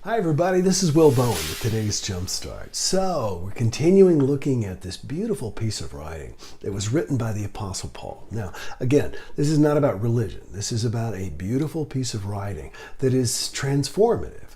Hi everybody, this is Will Bowen with today's Jumpstart. So, we're continuing looking at this beautiful piece of writing that was written by the Apostle Paul. Now, again, this is not about religion. This is about a beautiful piece of writing that is transformative.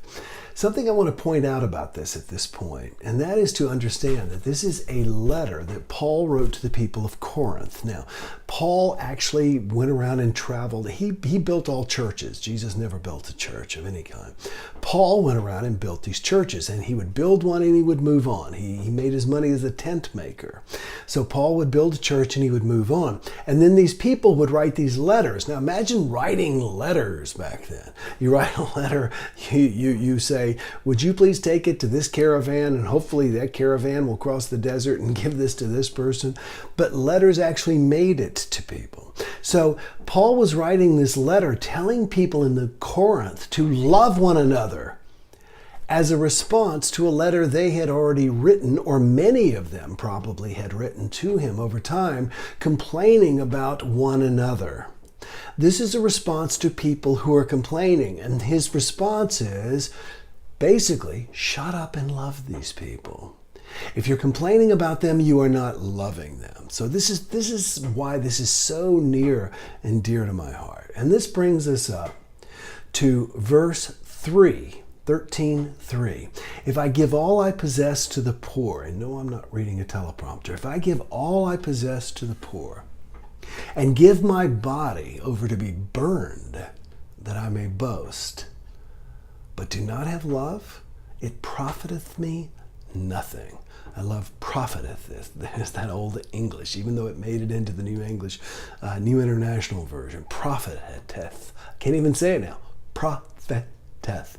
Something I want to point out about this at this point, and that is to understand that this is a letter that Paul wrote to the people of Corinth. Now, Paul actually went around and traveled. He built all churches. Jesus never built a church of any kind. Paul went around and built these churches, and he would build one and he would move on. He made his money as a tent maker. So Paul would build a church and he would move on. And then these people would write these letters. Now imagine writing letters back then. You write a letter, you say, would you please take it to this caravan, and hopefully that caravan will cross the desert and give this to this person. But letters actually made it to people. So Paul was writing this letter telling people in the Corinth to love one another as a response to a letter they had already written, or many of them probably had written to him over time, complaining about one another. This is a response to people who are complaining, and his response is basically, shut up and love these people. If you're complaining about them, you are not loving them. So this is why this is so near and dear to my heart. And this brings us up to verse 13:3. If I give all I possess to the poor, and no, I'm not reading a teleprompter. If I give all I possess to the poor and give my body over to be burned, that I may boast, but do not have love, it profiteth me nothing. I love profiteth. There's that old English, even though it made it into the New English, New International Version. Profiteth. Can't even say it now. Profiteth.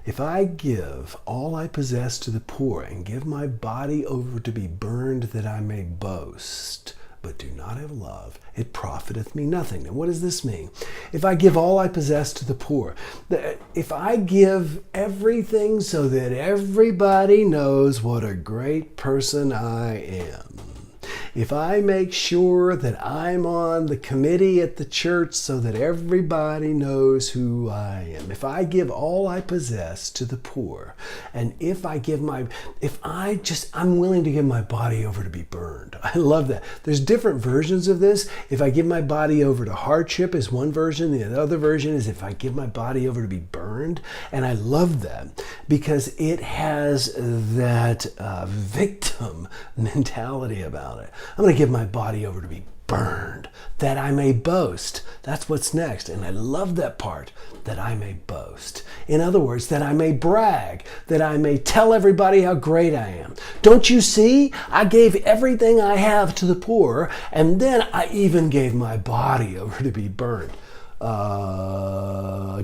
If I give all I possess to the poor and give my body over to be burned that I may boast, but do not have love, it profiteth me nothing. Now, what does this mean? If I give all I possess to the poor, if I give everything so that everybody knows what a great person I am, if I make sure that I'm on the committee at the church so that everybody knows who I am, if I give all I possess to the poor, and I'm willing to give my body over to be burned. I love that. There's different versions of this. If I give my body over to hardship is one version. The other version is if I give my body over to be burned. And I love that because it has that victim mentality about it. I'm going to give my body over to be burned, that I may boast. That's what's next. And I love that part, that I may boast. In other words, that I may brag, that I may tell everybody how great I am. Don't you see? I gave everything I have to the poor, and then I even gave my body over to be burned.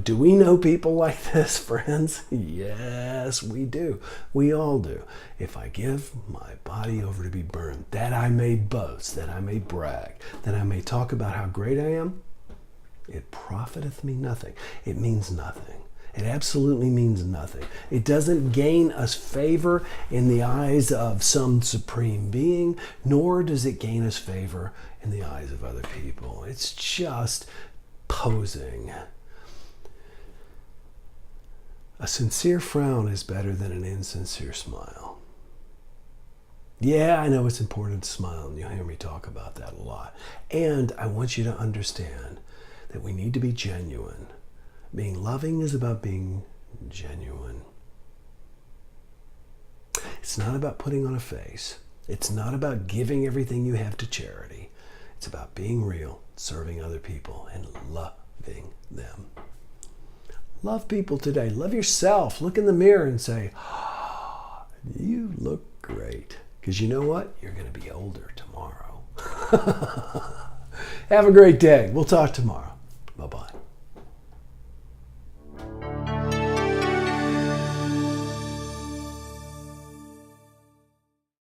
Do we know people like this, friends? Yes, we do. We all do. If I give my body over to be burned, that I may boast, that I may brag, that I may talk about how great I am, it profiteth me nothing. It means nothing. It absolutely means nothing. It doesn't gain us favor in the eyes of some supreme being, nor does it gain us favor in the eyes of other people. It's just posing. A sincere frown is better than an insincere smile. Yeah, I know it's important to smile, and you'll hear me talk about that a lot. And I want you to understand that we need to be genuine. Being loving is about being genuine. It's not about putting on a face. It's not about giving everything you have to charity. It's about being real, serving other people, and loving them. Love people today. Love yourself. Look in the mirror and say, oh, you look great. Because you know what? You're going to be older tomorrow. Have a great day. We'll talk tomorrow. Bye-bye.